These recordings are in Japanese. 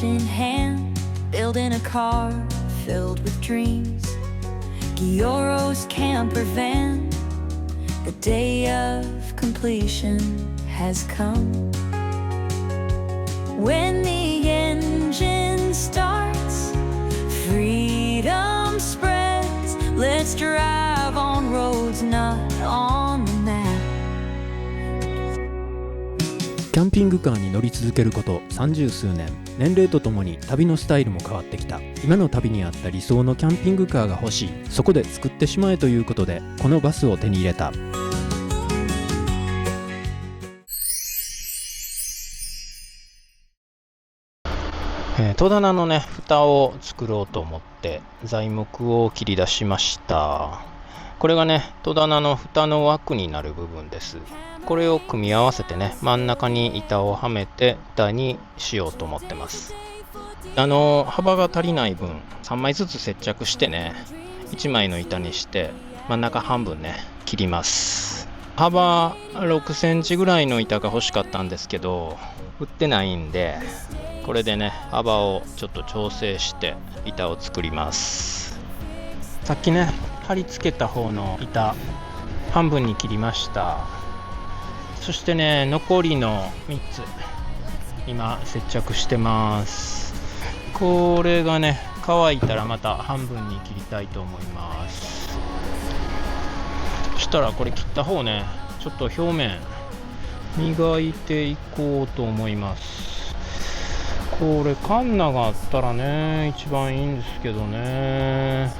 in hand, building a car filled with dreams. Gioro's camper van, the day of completion has come. When the engine starts, freedom spreads. Let's drive on roads not on the map. キャンピングカーに乗り続けること30数年、年齢とともに旅のスタイルも変わってきた。今の旅に合った理想のキャンピングカーが欲しい。そこで作ってしまえということで、このバスを手に入れた。戸棚のね、蓋を作ろうと思って材木を切り出しました。これがね、戸棚の蓋の枠になる部分です。これを組み合わせてね、真ん中に板をはめて蓋にしようと思ってます。幅が足りない分3枚ずつ接着してね、1枚の板にして真ん中半分ね切ります。幅6センチぐらいの板が欲しかったんですけど、売ってないんで、これでね幅をちょっと調整して板を作ります。さっきね貼り付けた方の板半分に切りました。そしてね、残りの3つ今接着してます。これがね乾いたらまた半分に切りたいと思います。そしたらこれ切った方ね、ちょっと表面磨いていこうと思います。これカンナがあったらね一番いいんですけどね。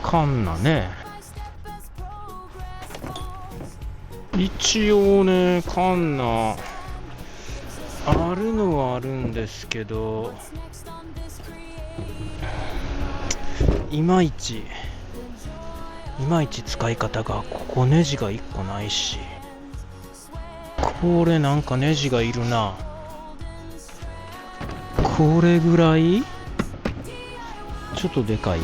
カンナね、一応ねカンナあるのはあるんですけど、いまいち使い方が、ここネジが1個ないし、これなんかネジがいるな。これぐらいちょっとでかい。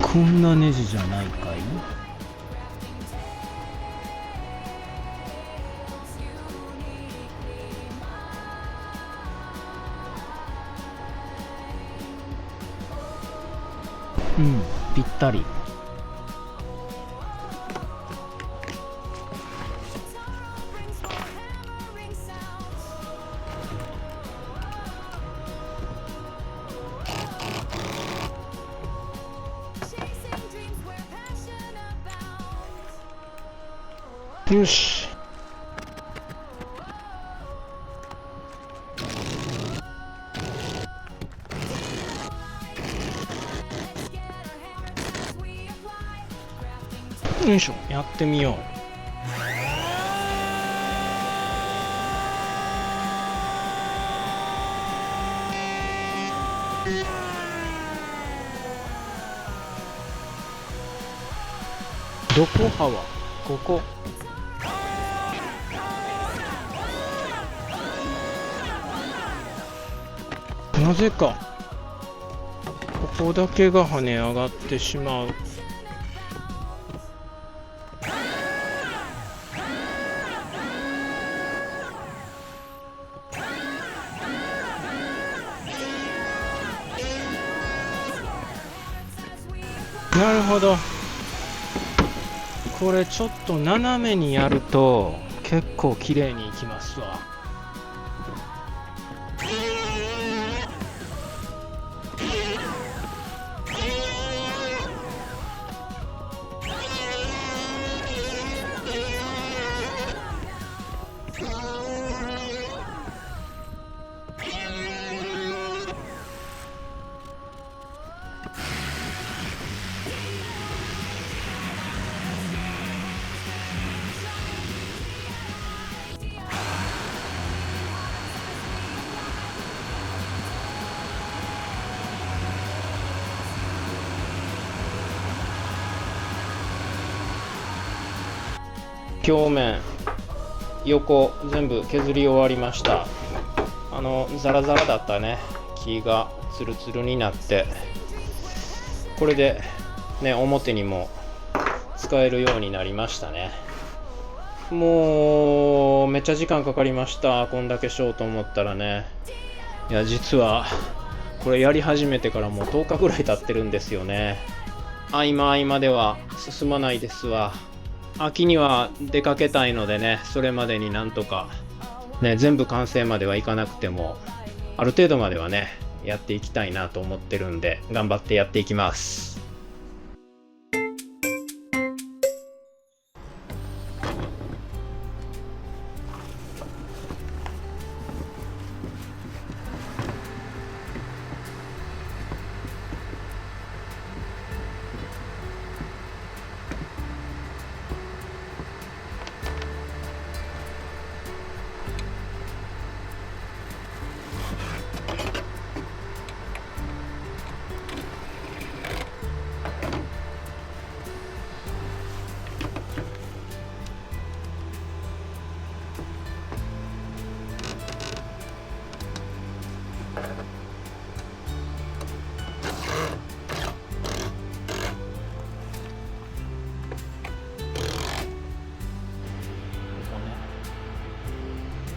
こんなネジじゃないかい。うん、ぴったり。よし。よいしょ、やってみよう。どこ幅？ここ。なぜかここだけが跳ね上がってしまう。なるほど。これちょっと斜めにやると結構綺麗にいきますわ。表面横全部削り終わりました。ザラザラだったね木がツルツルになって、これでね表にも使えるようになりましたね。もめっちゃ時間かかりました。こんだけしようと思ったらね。いや、実はこれやり始めてからもう10日ぐらい経ってるんですよね。合間合間では進まないですわ。秋には出かけたいのでね、それまでになんとかね、全部完成まではいかなくてもある程度まではねやっていきたいなと思ってるんで、頑張ってやっていきます。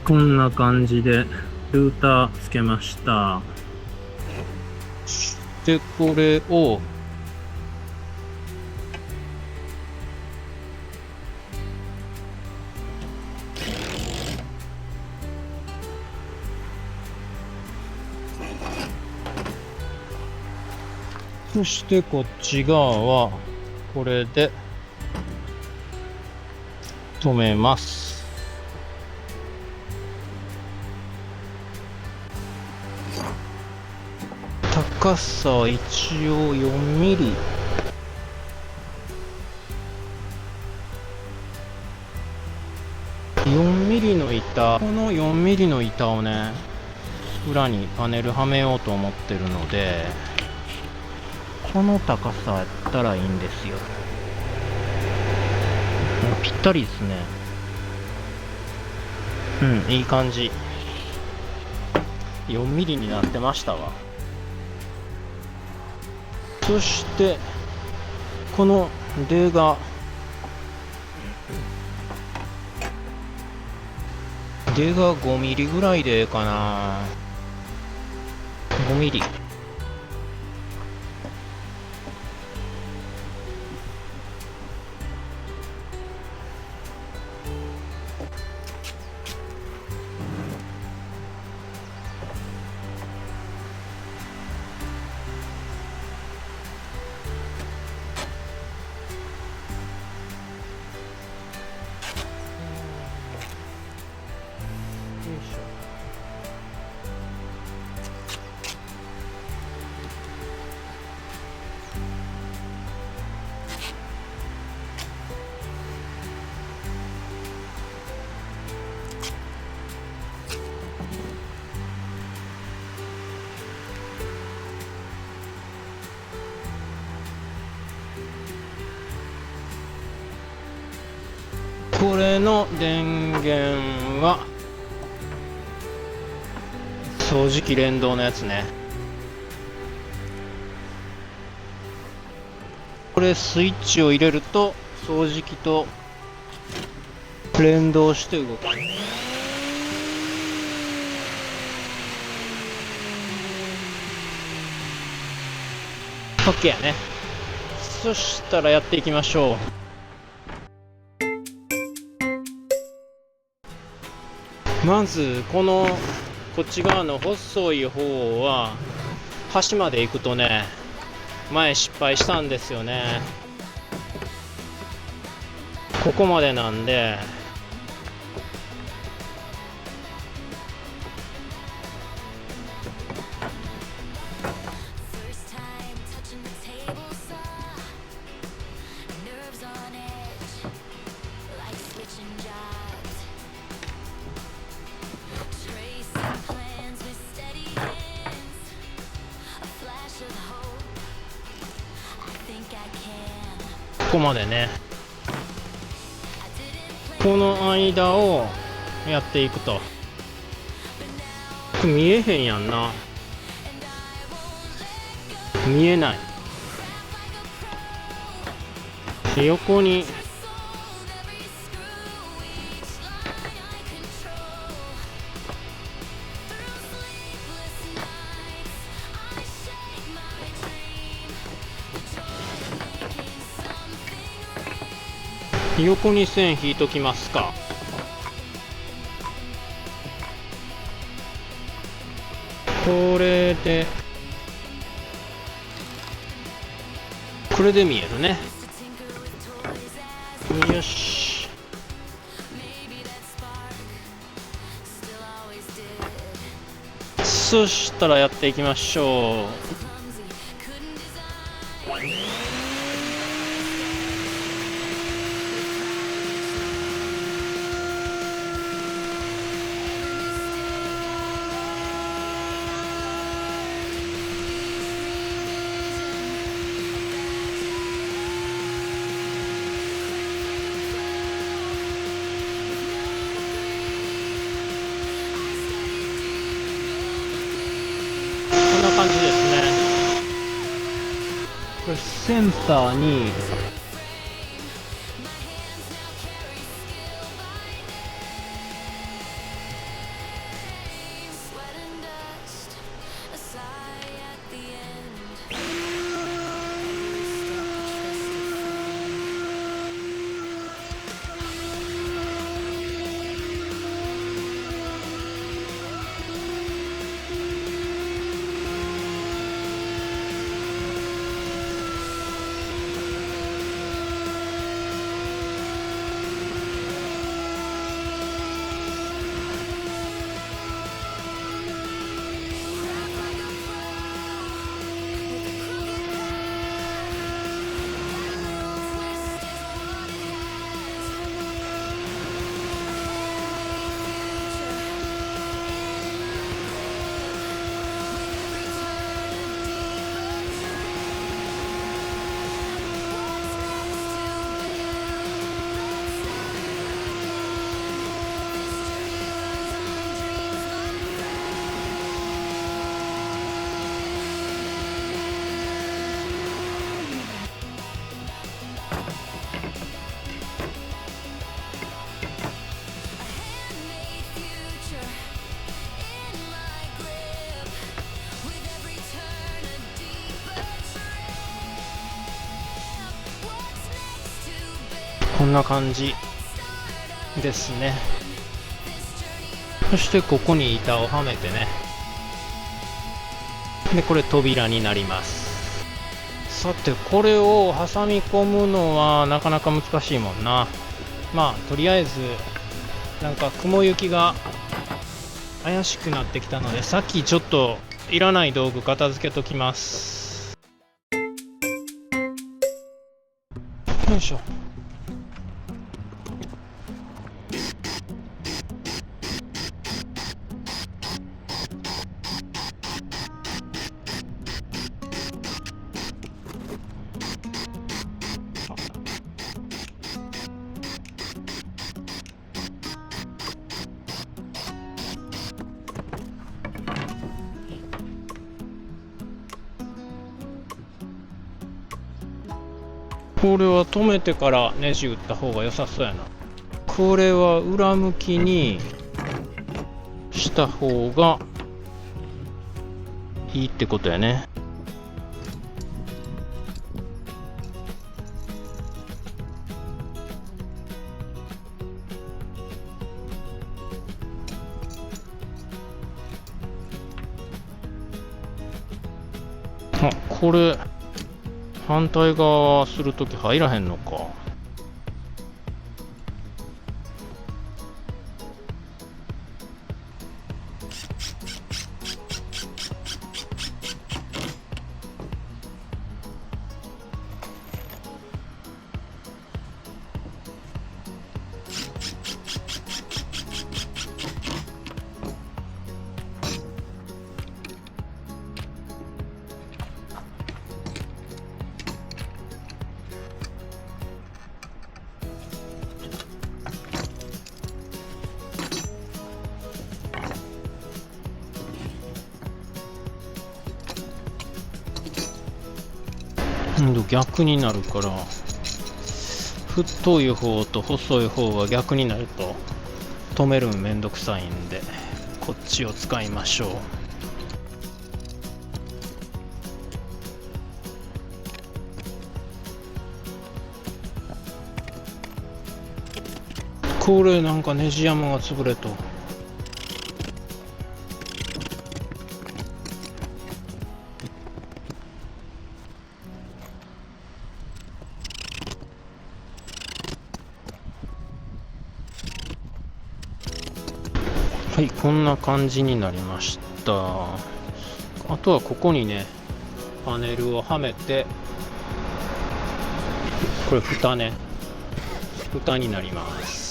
こんな感じでルーターつけました。で、これをそしてこっち側はこれで止めます。高さは一応4ミリ。4ミリの板、この4ミリの板をね、裏にパネルはめようと思ってるので、この高さやったらいいんですよ。ぴったりですね。うん、いい感じ。4ミリになってましたわ。そしてこの出が5ミリぐらいでええかな。5ミリ。これの電源は掃除機連動のやつね。これスイッチを入れると掃除機と連動して動く。OK やね。そしたらやっていきましょう。まずこっち側の細い方は端まで行くとね、前失敗したんですよね。ここまでなんでここまでね、この間をやっていくと。見えへんやんな。見えない。横に横に線引いときますか。これで見えるね。よし。そしたらやっていきましょう。こんな感じですね。これセンターにこんな感じですね。そしてここに板をはめてね。でこれ扉になります。さてこれを挟み込むのはなかなか難しいもんな。まあとりあえずなんか雲行きが怪しくなってきたので、さっきちょっといらない道具片付けときます。よいしょ。これは止めてからネジ打った方が良さそうやな。これは裏向きにした方がいいってことやね。あ、これ反対側するとき入らへんのか。逆になるから、太い方と細い方が逆になると止めるのめんどくさいんで、こっちを使いましょう。これなんかネジ山が潰れと。はい、こんな感じになりました。あとはここにねパネルをはめて、これ蓋ね、蓋になります。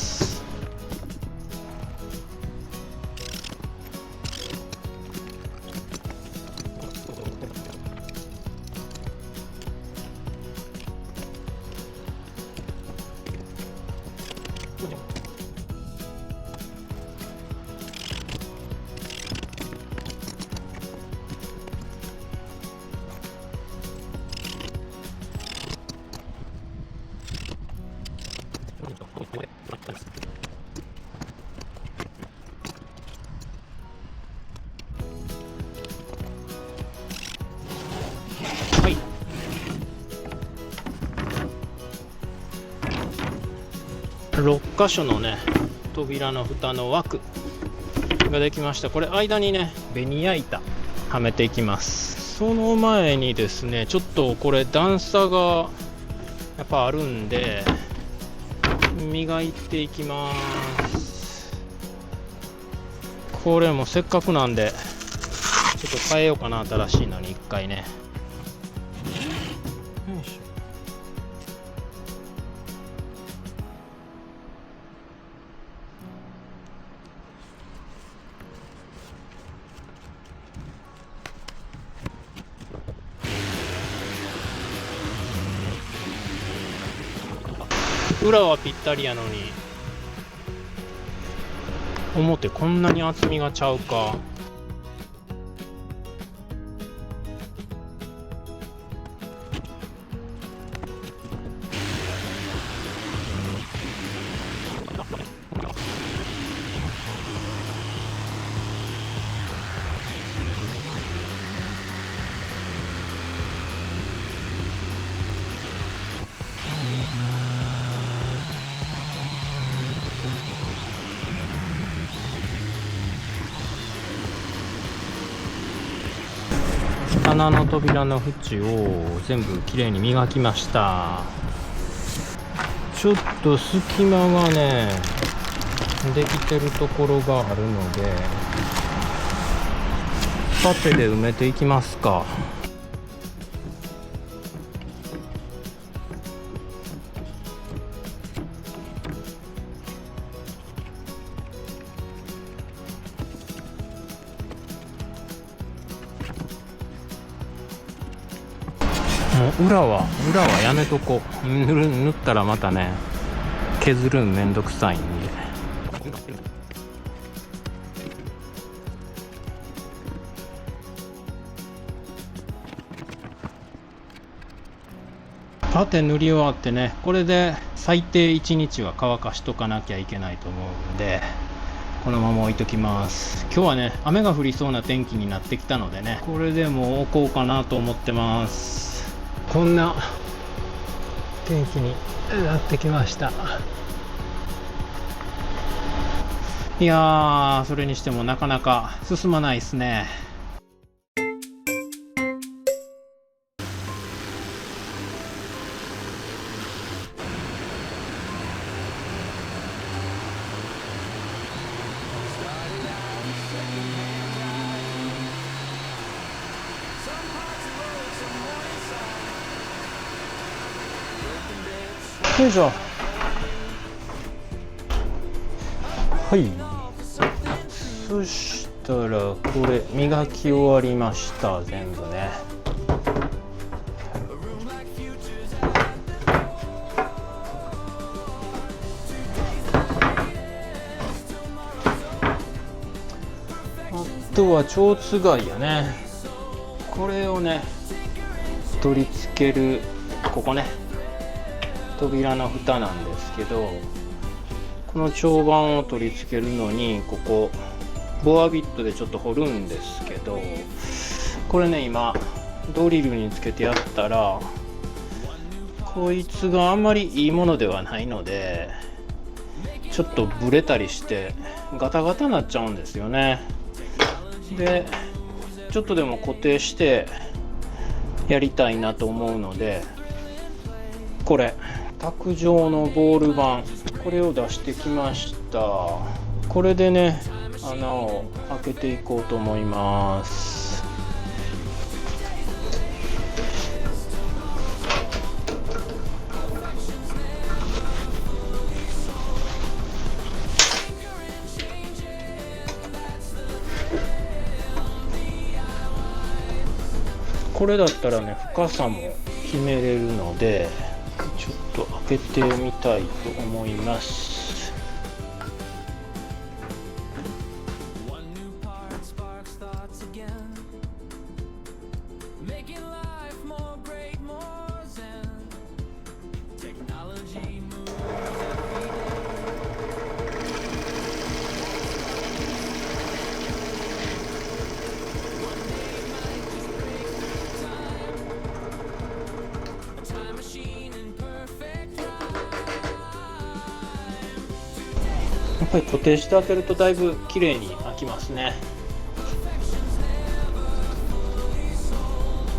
はい、6箇所のね扉の蓋の枠ができました。これ間にねベニヤ板はめていきます。その前にですね、ちょっとこれ段差がやっぱあるんで磨いていきます。これもせっかくなんでちょっと変えようかな、新しいのに一回ね。よいしょ。裏はぴったりやのに表こんなに厚みがちゃうか。棚の扉の縁を全部きれいに磨きました。ちょっと隙間がねできてるところがあるのでパテで埋めていきますか。もう裏はやめとこう。塗ったらまたね削るんめんどくさいんで。パテ塗り終わってね、これで最低1日は乾かしとかなきゃいけないと思うんで、このまま置いときます。今日はね雨が降りそうな天気になってきたのでね、これでもう置こうかなと思ってます。こんな天気になってきました。いやー、それにしてもなかなか進まないですね。よいしょ。はい、そしたらこれ磨き終わりました。全部ね。あとは蝶つがいやね。これをね取り付ける、ここね扉の蓋なんですけど、この長板を取り付けるのにここボアビットでちょっと掘るんですけど、これね今ドリルにつけてやったらこいつがあんまりいいものではないので、ちょっとブレたりしてガタガタになっちゃうんですよね。でちょっとでも固定してやりたいなと思うので、これ卓上のボール板、これを出してきました。これでね穴を開けていこうと思います。これだったらね深さも決めれるので、ちょっと開けてみたいと思います。やっぱり固定して開けるとだいぶ綺麗に開きますね。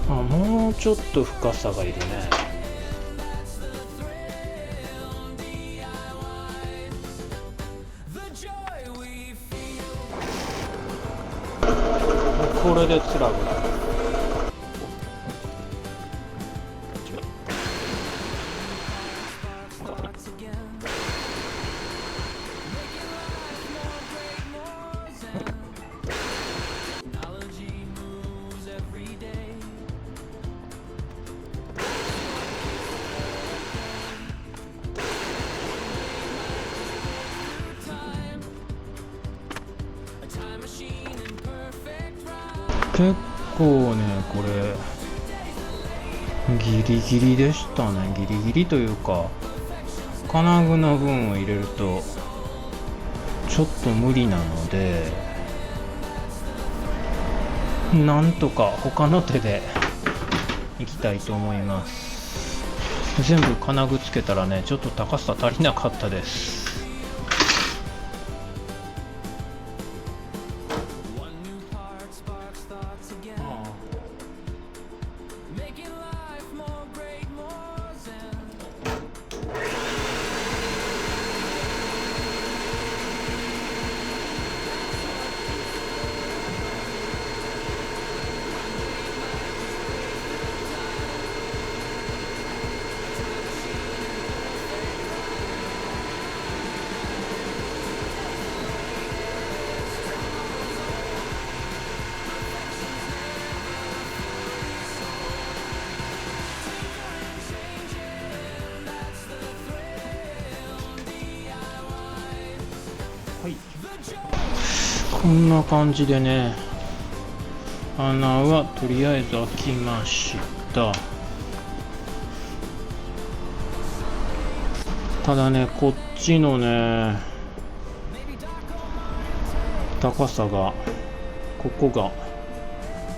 もうちょっと深さがいるね。これでつらぐなる。結構ねこれギリギリでしたね。ギリギリというか金具の分を入れるとちょっと無理なので、なんとか他の手でいきたいと思います。全部金具つけたらねちょっと高さ足りなかったです。はい、こんな感じでね穴はとりあえず開きました。ただねこっちのね高さが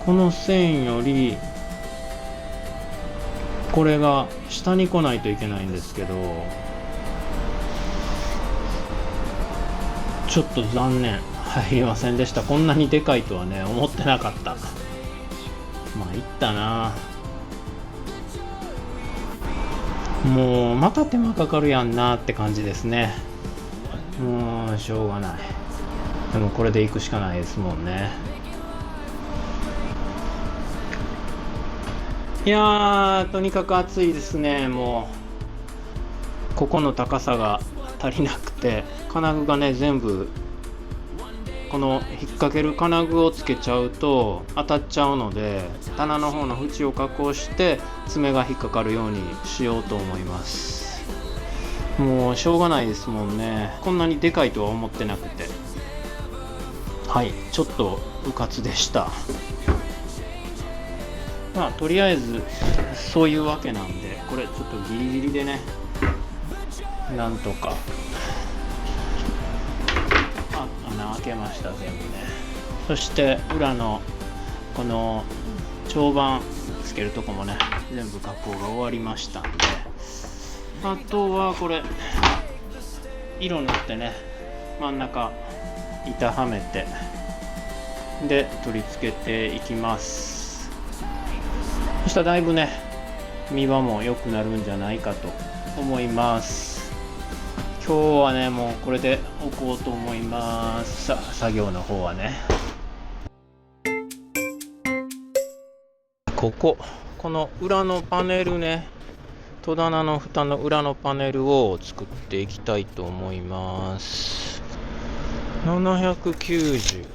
この線よりこれが下に来ないといけないんですけど、ちょっと残念入りませんでした。こんなにでかいとはね思ってなかった。まあいったな。もうまた手間かかるやんなって感じですね。もうしょうがない。でもこれで行くしかないですもんね。いやーとにかく暑いですね。もうここの高さが足りなくて、金具がね全部この引っ掛ける金具をつけちゃうと当たっちゃうので、棚の方の縁を加工して爪が引っかかるようにしようと思います。もうしょうがないですもんね。こんなにでかいとは思ってなくて、はい、ちょっとうかつでした。まあとりあえずそういうわけなんで、これちょっとギリギリでねなんとか穴開けました全部ね。そして裏のこの長板つけるとこもね全部加工が終わりましたんで、あとはこれ色塗ってね、真ん中板はめて、で取り付けていきます。そしたらだいぶね見場も良くなるんじゃないかと思います。今日はねもうこれで置こうと思います。さあ作業の方はね、この裏のパネルね、戸棚の蓋の裏のパネルを作っていきたいと思います。790、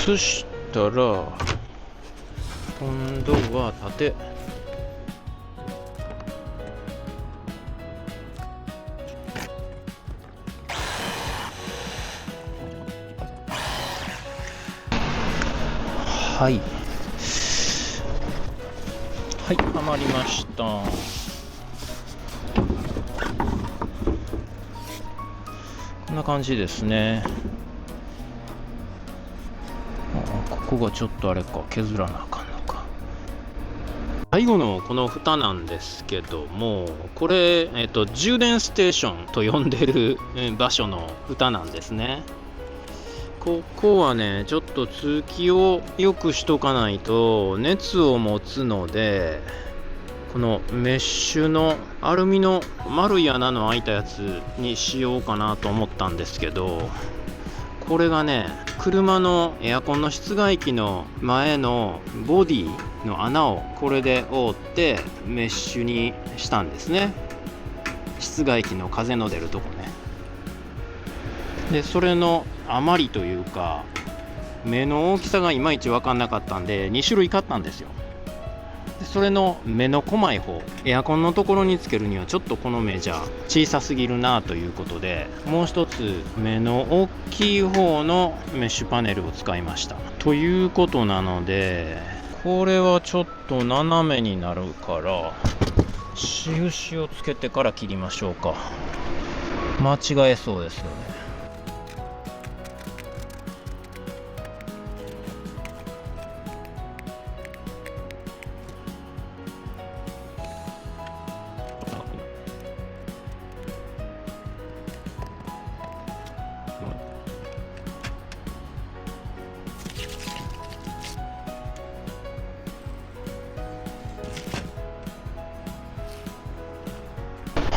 そしたら今度は縦、はいはい、はまりました。こんな感じですね。ここがちょっとあれか、削らなあかんのか。最後のこの蓋なんですけども、これ、充電ステーションと呼んでる場所の蓋なんですね。ここはねちょっと通気を良くしとかないと熱を持つので、このメッシュのアルミの丸い穴の開いたやつにしようかなと思ったんですけど、これがね車のエアコンの室外機の前のボディの穴をこれで覆ってメッシュにしたんですね。室外機の風の出るとこね。でそれの余りというか目の大きさがいまいち分かんなかったんで2種類買ったんですよ。でそれの目の細い方、エアコンのところにつけるにはちょっとこの目じゃ小さすぎるなということで、もう一つ目の大きい方のメッシュパネルを使いましたということなので、これはちょっと斜めになるから印をつけてから切りましょうか。間違えそうですよね。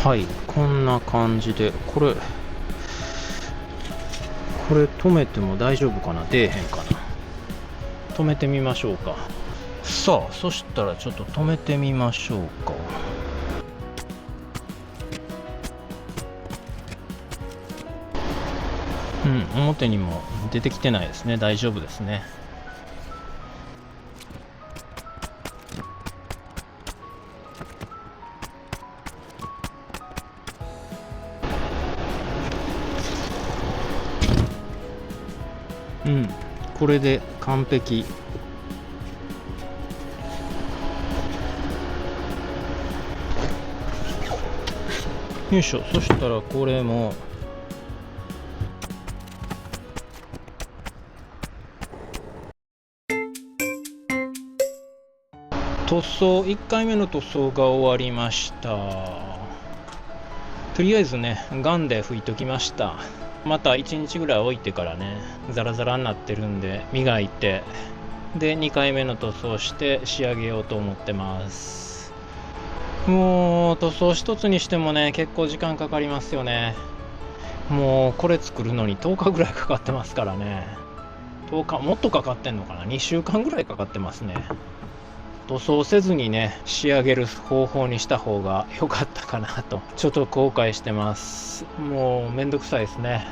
はい、こんな感じで、これ止めても大丈夫かな、出えへんかな。止めてみましょうか。さあ、そしたらちょっと止めてみましょうか。表にも出てきてないですね。大丈夫ですね。これで完璧。よいしょ。そしたらこれも塗装、1回目の塗装が終わりました。とりあえずねガンで拭いときました。また1日ぐらい置いてからね、ザラザラになってるんで磨いて、で2回目の塗装して仕上げようと思ってます。もう塗装一つにしてもね結構時間かかりますよね。もうこれ作るのに10日ぐらいかかってますからね。10日もっとかかってんのかな、2週間ぐらいかかってますね。塗装せずにね仕上げる方法にした方が良かったかなとちょっと後悔してます。もうめんどくさいですね。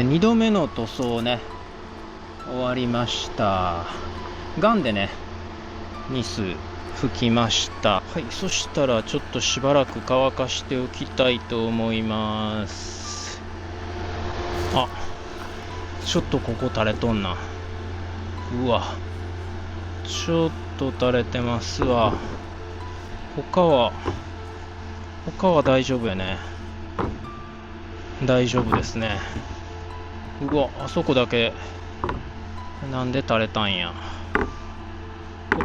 2度目の塗装ね終わりました。ガンでねニス拭きました。はい、そしたらちょっとしばらく乾かしておきたいと思います。あ、ちょっとここ垂れとんな。うわ、ちょっと垂れてますわ。他は大丈夫やね。大丈夫ですね。うわ、あそこだけなんで垂れたんや。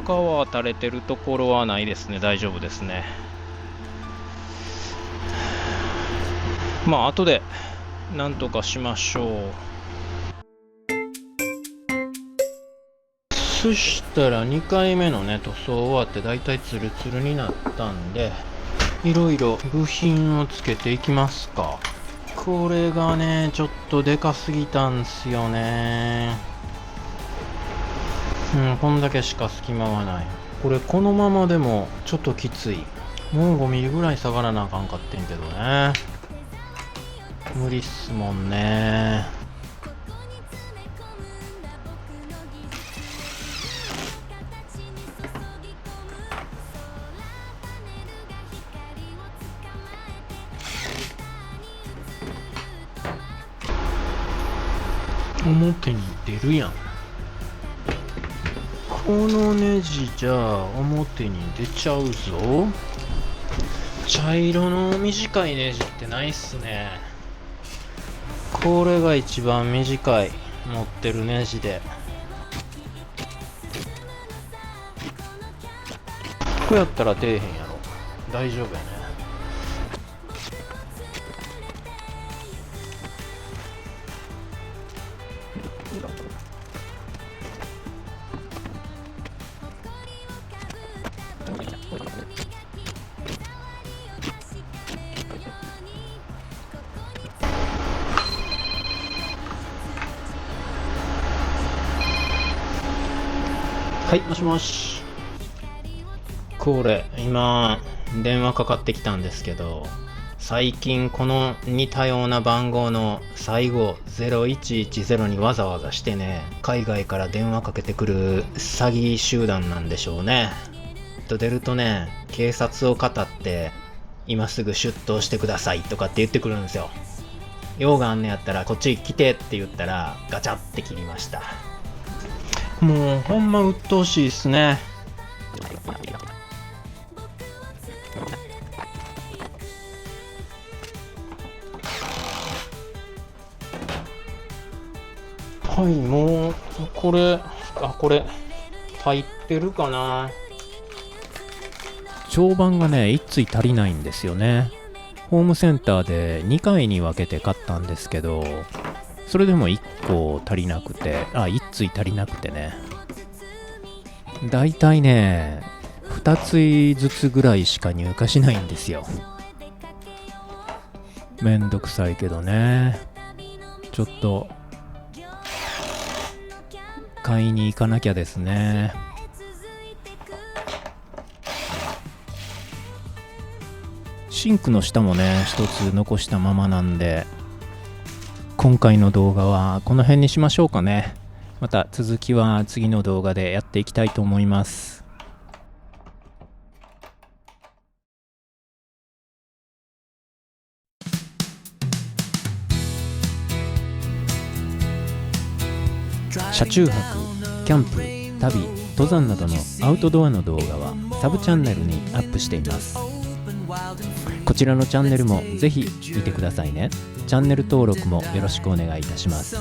他は垂れてるところはないですね。大丈夫ですね。まあ後でなんとかしましょう。そしたら2回目のね塗装終わってだいたいツルツルになったんで、いろいろ部品をつけていきますか。これがねちょっとでかすぎたんすよね。こんだけしか隙間はない。これこのままでもちょっときつい。もう5ミリぐらい下がらなあかんかってんけどね。無理っすもんね。表に出るやん。このネジじゃあ表に出ちゃうぞ。茶色の短いネジってないっすね。これが一番短い持ってるネジで、こうやったら出えへんやろ。大丈夫やね。はい、もしもし。これ今電話かかってきたんですけど、最近この似たような番号の最後0110にわざわざしてね、海外から電話かけてくる詐欺集団なんでしょうね。と出るとね、警察を語って今すぐ出頭してくださいとかって言ってくるんですよ。用があんねやったらこっち来てって言ったらガチャって切りました。もうほんま鬱陶しいっすね。はい、もうこれ入ってるかな。長板がね1対足りないんですよね。ホームセンターで2回に分けて買ったんですけど、それでも1個足りなくて、1対足りなくてね、だいたいね2対ずつぐらいしか入荷しないんですよ。めんどくさいけどね、ちょっと買いに行かなきゃですね。シンクの下もね一つ残したままなんで、今回の動画はこの辺にしましょうかね。また続きは次の動画でやっていきたいと思います。車中泊、キャンプ、旅、登山などのアウトドアの動画はサブチャンネルにアップしています。こちらのチャンネルもぜひ見てくださいね。チャンネル登録もよろしくお願いいたします。